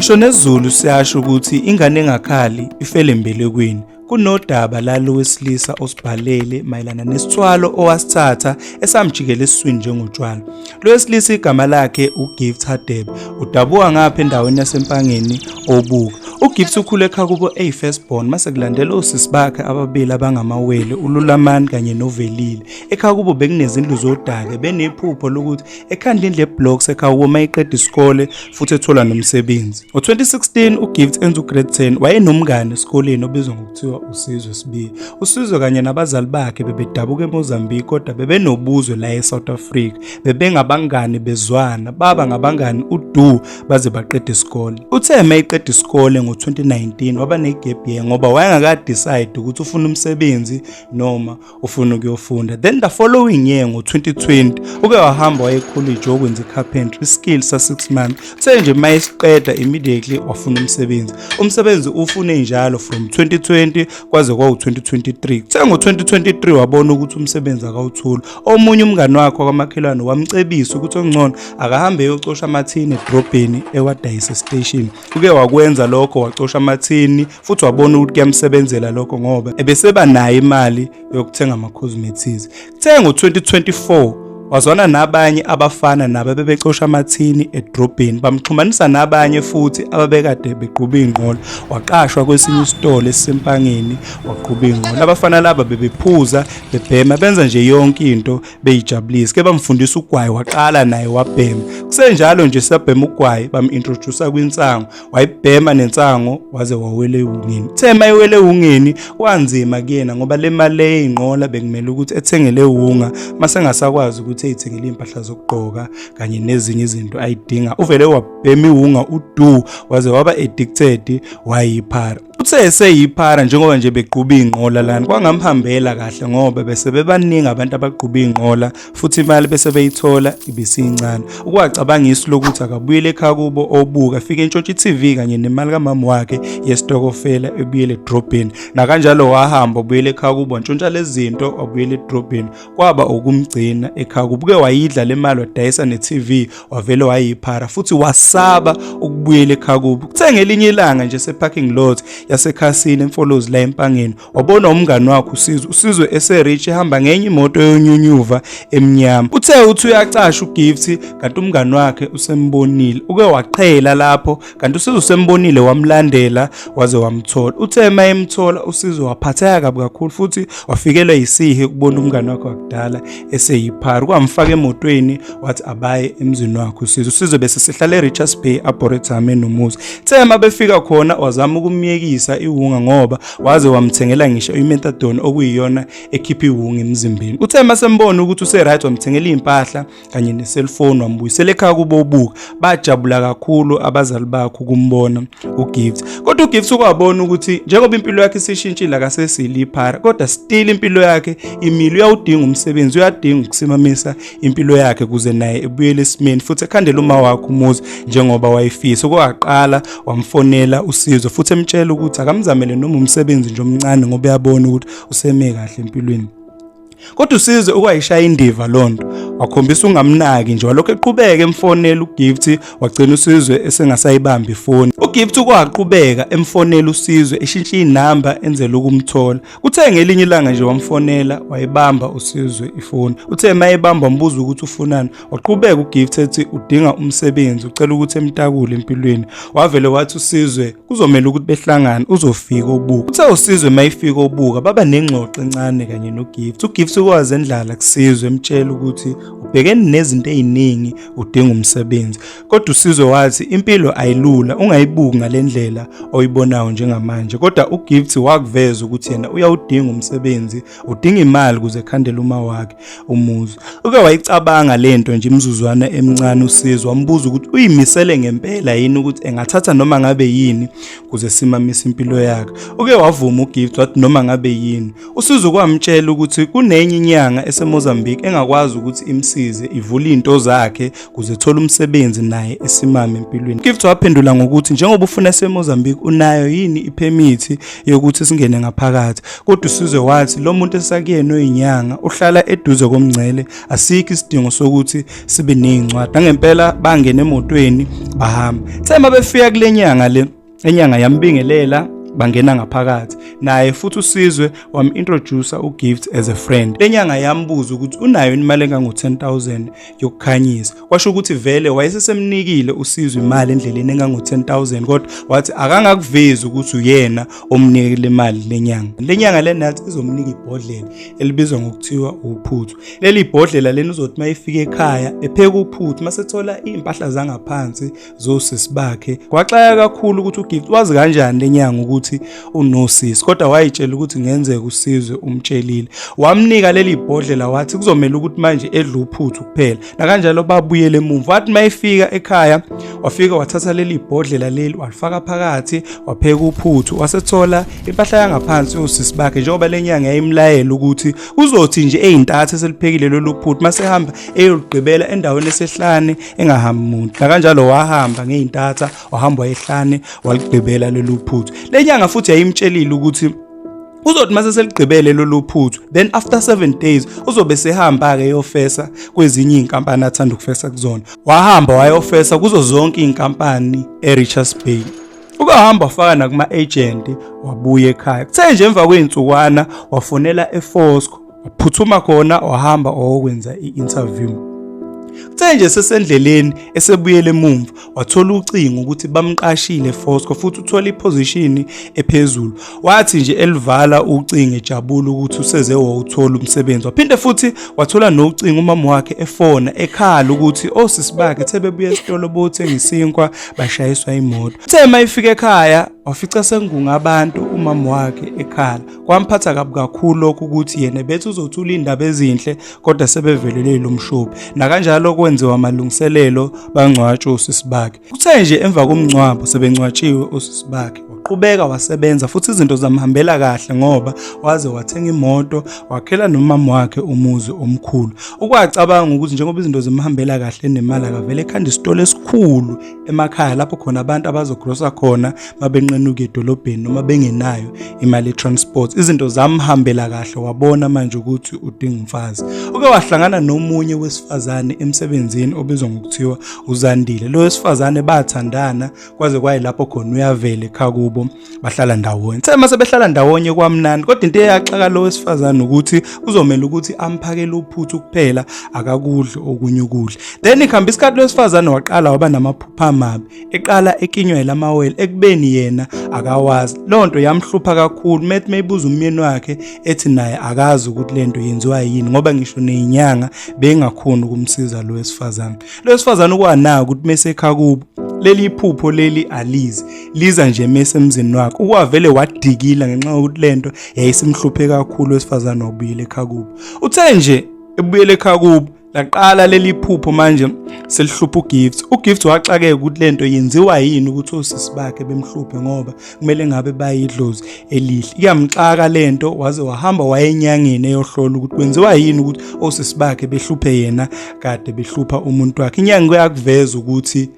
Ngisho nezulu siyasho ukuthi ingane engakhali ifele embelekweni. Kunodaba lalo wesilisa osibhalele mayelana nesithwalo owasithatha esamjikela esiswini njengotshwala. Lo wesilisa igama lakhe uGift Hadebe. Udabuka ngapha endaweni yaseMpangeni obuka. uGift ukhule ekhaya kubo firstborn mase kulandela osisi bakhe ababili abangamawele uLulamani kanye noVelile. Ekhaya kubo bekunezindlu zodaka benephupho lokuthi ekhanda indlu eblocks ekhaya kubo mayiqeda isikole futhi ethola nomsebenzi. Ngo2016 uGift enza ugrade 10 wayenomngane esikoleni obizwa ngokuthiwa uSizwe Sibiya. uSizwe kanye nabazali bakhe bebedabuka eMozambique kodwa bebenobuzwe la eSouth Africa. Bebengabangani bezwana baba ngabangani uDu baze baqeda isikole. Uthe mayiqeda isikole ngo2019 waba negap year ngoba wayengaka decide ukuthi ufuna umsebenzi noma ufuna ukuyofunda. Then the following year ngo2020 uke wahamba waye college okwenza icarpentry skill sa 6 months. Uthe nje mayisiqeda immediately wafuna umsebenzi. Umsebenzi ufune njalo from 2020 kwaze kwa2023. Kuthe ngo2023 wabona ukuthi umsebenzi akawuthuli. Omunye umngane wakhe kwamakhelwane wamcebisa ukuthi ongcono akahambe eyocosha amathini edrobheni ewadayisa station. Uke wakwenza lokho wacosha amathini futhi wabona ukuthi kuyamsebenzela lokho ngoba ebeseba nayo imali yokuthenga ama cosmetics. Kuthe ngo2024 wazwana nabanye abafana nabo bebecosha amathini edrobheni bamxhumanisa nabanye futhi ababekade beqhuba ingqola. Waqashwa kwesinye isitolo esempangeni waqhuba ingqola. Abafana laba bebephuza bebhema benza nje yonke into beyijabulisa. Ke bamfundisa ugwayi waqala naye wabhema. Kusenjalo nje sabhema ugwayi bamintroduce kwinsango. Wayibhema nensango waze wawele ungeni. Thema ewele ungeni wanzima kuyena ngoba le mali eyingqola bekumele ukuthi ethengele unga mase ngasakwazi ukuthi ethengele impahla zokugqoka kanye nezinye izinto ayidinga. Uvele wabhema iwunga uDu waze waba addicted wayiphara. Uthe eseyiphara njengoba nje beqhuba ingqola lana kwangamhambela kahle ngoba bese bebaningi abantu abaqhuba ingqola futhi imali bese beyithola ibisincane. Ukwacabangisa lokuthi akabuyele ekhaya kubo obuka afike eNtshontshe TV kanye nemali kamama wakhe yesitokofela ebuyele edrobheni. Na kanjalo wahamba ubuyele ekhaya kubo ntshontsha lezinto wabuyele edrobheni. Kwaba ukumgcina ekhaya kubo. Ke wayidla le mali wadayisa neTV wavele wayiphara futhi wasaba ukubuyela ekhaya kubo. Kuthe ngelinye ilanga nje separking lot yasekhasini emfolozi la empangeni wabona umngane wakhe uSizwe eserich ehamba ngenye imoto yonyunyuva emnyama. Uthe uthi uyacasha uGift kanti umngane wakhe usembonile. Uke waqhela lapho kanti uSizwe usembonile wamlandela waze wamthola. Uthe mayemthola uSizwe waphatheka kabi kakhulu futhi wafikelwa yisihe ukubona umngane wakhe wakudala eseyiphara. Kwamfaka emotweni wathi abaye emzini wakhe uSizwe bese sihlala eRichards Bay Arboretum enomuzi. Thema befika khona wazama ukumyekisa iwunga ngoba waze wamthengela ngisho imethadone okuyiyona ekhipha iwunga emzimbeni. Uthe masembona ukuthi useright wamthengela impahla kanye necellphone wambuyisela ekhaya kubo obuka. Bajabula kakhulu abazali bakhe ukumbona uGift. Kodwa uGift ukwabona ukuthi njengoba impilo yakhe isishintshile akasesiliphara kodwa still impilo yakhe imile. Uyawudinga umsebenzi, uyadinga ukusimamisa impilo yakhe kuze naye ebuyele esimeni futhi ekhandela uma wakhe umuzi njengoba wayefisa. Okwaqala wamfonela uSizwe futhi emtshela ukuthi akamzamele noma umsebenzi nje omncane ngoba uyabona ukuthi useme kahle empilweni. Kodwa uSizwe ukwayishaya indiva lonto wakhombisa ungamnaki nje walokho eqhubeka emfonela uGift wagcina uSizwe esengasayibamba ifoni. uGift ukwaqhubeka emfonela uSizwe eshintsha inamba enzela ukumthola. Uthe ngelinye ilanga nje wamfonela wayibamba uSizwe ifoni. Uthe mayebamba umbuzo ukuthi ufunani. Waqhubeka uGift ethi udinga umsebenzi ucela ukuthi emtakule empilweni. Wavele wathi uSizwe kuzomela ukuthi behlangane uzofika obuka. Uthe uSizwe mayifika obuka baba nengxoxo encane kanye noGift. uGift ukwazi endlala kuSizwe emtshela ukuthi ubhekene nezinto eziningi udinga umsebenzi. Kodwa uSizwe wathi impilo ayilula ungayibuki ngalendlela oyibonayo njengamanje. Kodwa uGift wakuveza ukuthi yena uyawudinga umsebenzi, udinga imali kuze ekhandele uma wakhe umuzi. Uke wayicabanga lento nje imizuzwana emncane uSizwe wambuza ukuthi uyimisele ngempela yini ukuthi engathatha noma ngabe yini kuze simamisa impilo yakhe. Uke wavuma uGift wathi noma ngabe yini. uSizwe kwamtshela ukuthi kunenye inyanga eseMozambique engakwazi ukuthi imsize ivule into zakhe kuze ethola umsebenzi naye esimame empilweni. Gift waphendula ngokuthi njengoba ufuna eseMozambique unayo yini ipermit yokuthi singene ngaphakathi. Kodwa uSizwe wathi lo muntu esakuyena oyinyanga uhlala eduze komngcele, asikho isidingo sokuthi sibe nezincwadi. Ngempela bangena emotweni bahamba. Thema befika kule nyanga le enyanga yambingelela bangena ngaphakathi naye futhi uSizwe wam-introduce uGift as a friend. Le nyanga yambuza ukuthi unayo imali engango 10,000 yokukhanyisa. Kwasho ukuthi vele wayesesemnikile uSizwe imali endleleni engango 10,000 kodwa wathi akangakuvezi ukuthi uyena omnikele imali lenyanga. Lenyanga lenathi izomnika ibhodlela elibizwa ngokuthiwa uphuthu. Leli ibhodlela leni uzothi mayifika ekhaya epheka uphuthu masethola impahla zangaphansi zosisi bakhe. Kwaxaya kakhulu ukuthi uGift wazi kanjani lenyanga ukuthi unosisi, kodwa wayitshela ukuthi ngenzeka uSizwe umtshelile. Wamnika leli ibhodlela wathi kuzomela ukuthi manje edle uphuthu kuphela. Nakanjalo babuyele emuva. Wathi mayifika ekhaya wafika wathatha leli ibhodlela leli walifaka phakathi wapheka uphuthu, wasethola impahla yangaphansi yosisi bakhe njengoba lenyanga yayimlayela ukuthi uzothi nje eyintathu eseliphekile lolu phuthu masehamba eyolugqibela endaweni esehlane engahambi umuntu. Nakanjalo wahamba ngeyintatha wahamba wayehlane waligqibela lolu phuthu. Lenyanga futhi yayimtshelile ukuthi uzothi mase seligqibele lolu phuthu then after 7 days uzobe sehamba ke yofesa kwezinye inkampani athanda ukufesa kuzona. Wahamba wayofesa kuzo zonke inkampani eRichards Bay. Ukahamba wafaka nakuma agent wabuye ekhaya. Kuthe nje emva kweintsukwana wafonela eFosco waphuthuma khona wahamba okwenza i-interview. Kuthe nje sesendleleni esebuyele emuva wathola ucingo ukuthi bamqashile eFosco futhi uthola iposition ephezulu. Wathi nje elivala ucingo ejabula ukuthi useze wawuthola umsebenzi. Waphinde futhi wathola nocingo umama wakhe efona ekhala ukuthi osisi bakhe sebebuye esitolo bothenga isinkwa bashayiswa imoto. Uthe mayifika ekhaya wafica sengungabantu umama wakhe ekhala. Kwamphatha kabi kakhulu lokho ukuthi yena bethi uzothula indaba ezinhle kodwa sebevelele lo mshophi. Nakanjalo kwenziwa amalungiselelo bangcwatshwa usisi bakhe. Kuthe nje emva komngcwabo sebengcwatshiwe usisi bakhe waqhubeka wasebenza futhi izinto zamhambela kahle ngoba waze wathenga imoto wakhela nomama wakhe umuzi omkhulu. Ukwacabanga ukuthi njengoba izinto zimhambela kahle nemali akavele ekhanda isitolo esikhulu emakhaya lapho khona abantu abazogrosa khona mabenqenuka edolobheni noma bengenayo imali transport. Izinto zamhambela kahle wabona manje ukuthi udinga umfazi. Uke wahlangana nomunye wesifazane emsebenzini obizwa ngokuthiwa uZandile. Lo wesifazane bathandana kwaze kwayilapho khona uyavela ekhaya kubo bahlala ndawonye. Thema sebehlala ndawonye kwamnandi kodwa into eyaxaka lo wesifazane ukuthi uzomela ukuthi amphakele uphuthu kuphela akakudli okunye ukudla. Then ikhamba isikhathi lo wesifazane waqala waba namaphupha amabi. Eqala ekinywa lamawele ekubeni yena akawazi. Lonto yamhlupha kakhulu methi mayibuza umyeni wakhe ethi naye akazi ukuthi lento yenziwa yini ngoba ngisho nezinyanga bengakhona ukumsiza lo wesifazane. Lo wesifazane ukwanaka ukuthi mase ekhaya kubo leli iphupho leli alizi liza nje mase emzini wakhe. Ukwavele wadikila ngenxa yokuthi lento yayisimhluphe kakhulu wesifazane wabuyela ekhaya kubo. Uthe nje ebuyela ekhaya kubo laqala leli phupho manje selihlupha uGift. uGift waxakeka ukuthi lento yenziwa yini ukuthi osisi bakhe bemhluphe ngoba kumele ngabe bayidlozi elihle. Iyamxaka lento waze wahamba wayenyangeni eyohlola ukuthi kwenziwa yini ukuthi osisi bakhe behluphe yena kade behlupha umuntu wakhe. Inyanga yakuveza ukuthi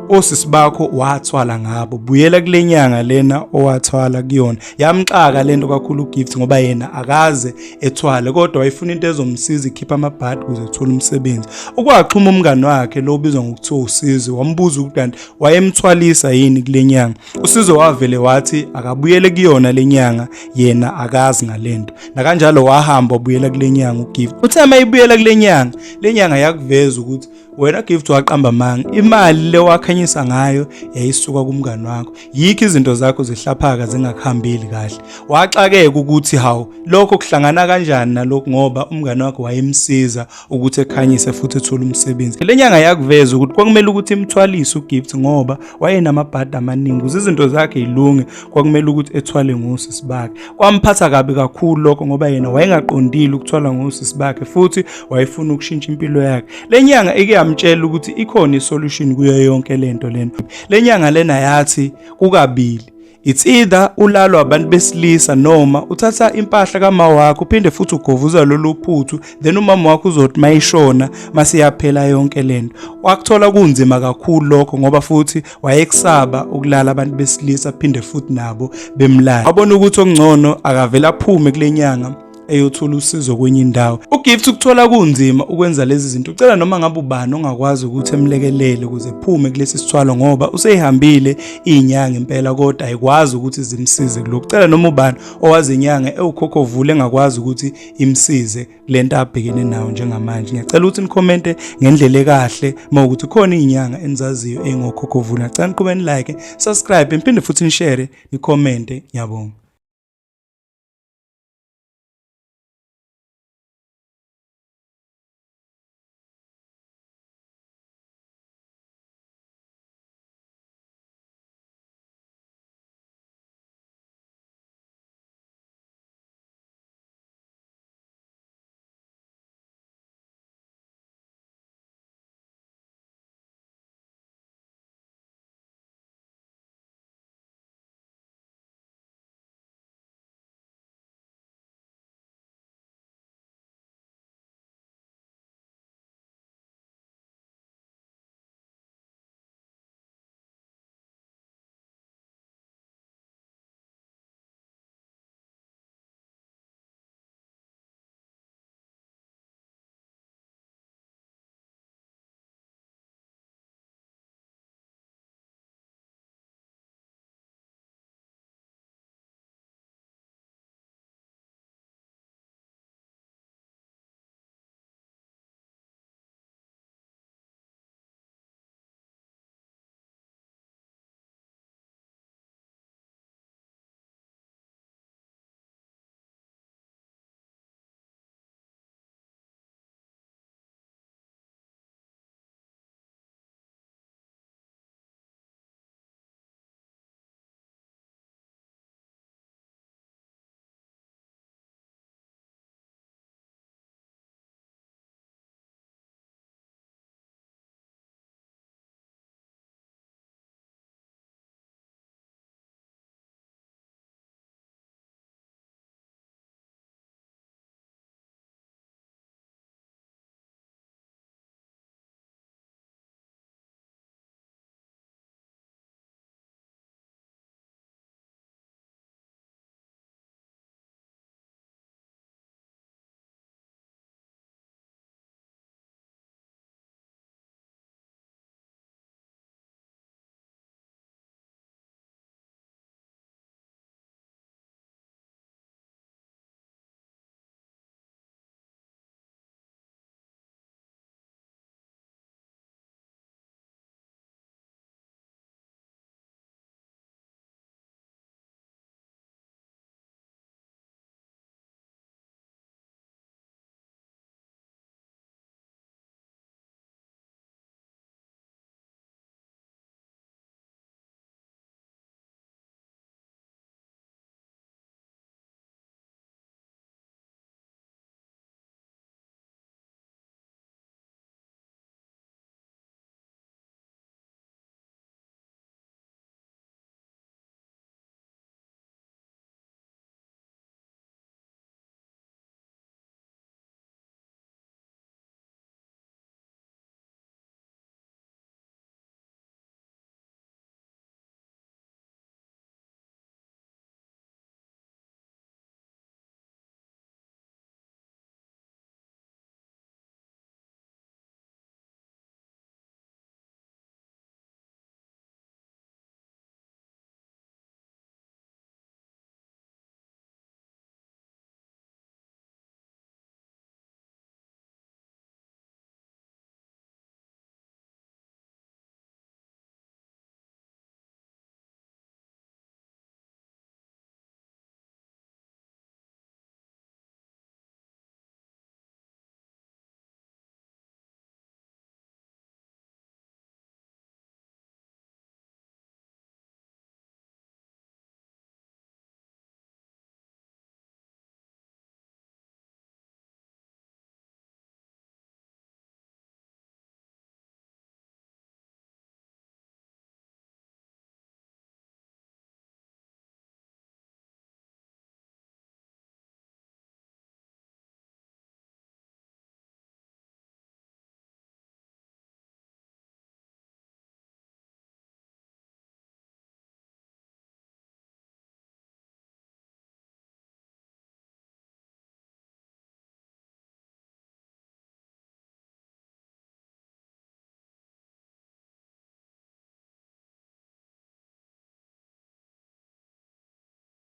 osisi bakho wathwala ngabo. Buyela kule nyanga lena owathwala kuyona. Yamxaka lento kakhulu uGift ngoba yena akaze ethwale kodwa wayefuna into ezomsiza ikhipha amabhadi ukuze ethola umsebenzi. Ukwaxhuma umngane wakhe lo ubizwa ngokuthiwa uSizwe wambuza ukuthi kanti wayemthwalisa yini kule nyanga. uSizwe wavele wathi akabuyele kuyona le nyanga yena akazi ngalento. Nakanjalo wahamba wabuyela kule nyanga uGift. Uthe mayibuyela kule nyanga le nyanga yakuveza ukuthi wena Gift waqamba manga imali le wakhanyisa ngayo yayisuka kumngane wakho. Yikho izinto zakho zihlaphaka zingakhambeli kahle. Waxakeka ukuthi hawu lokho kuhlangana kanjani nalokho ngoba umngane wakho wayemsiza ukuthi ekhanyise futhi ethola umsebenzi. Le nyanga yakuveza ukuthi kwakumele ukuthi imthwalise uGift ngoba wayenamabhadi amaningi. Izinto zakhe ilunge kwakumele ukuthi ethwale ngosisi bakhe. Kwamphatha kabi kakhulu lokho ngoba yena wayengaqondile ukuthwala ngosisi bakhe futhi wayefuna ukushintsha impilo yakhe. Le nyanga amtshela ukuthi ikhona isolution kuyo yonke lento lento. Le nyanga lena yathi kukabili It's either ulalwa abantu besilisa noma uthatha impahla kama wakho uphinde futhi ugovuza lolu phuthu then umama wakho uzothi mayishona masiyaphela yonke lento. Wakuthola kunzima kakhulu lokho ngoba futhi wayekusaba ukulala abantu besilisa phinde futhi nabo bemlala. Wabona ukuthi okungcono akavela aphume kule nyanga eyothola usizo kwenye indawo. uGift ukuthola kunzima ukwenza lezi zinto. Ucela noma ngabe ubani ongakwazi ukuthi emlekelele ukuze ephume kulesi sithwalo ngoba useyihambile inyanga impela kodwa ayikwazi ukuthi zimsize kuloko. Ucela noma ubani owazi inyanga ewukhokhovule engakwazi ukuthi imsize lento abhekene nayo njengamanje. Ngiyacela ukuthi nikommente ngendlela ekahle mawukuthi khona inyanga enizaziyo engokhokhovule. Ngicela niqhubeni like, subscribe, niphinde futhi nishare, nikommente. Ngiyabonga.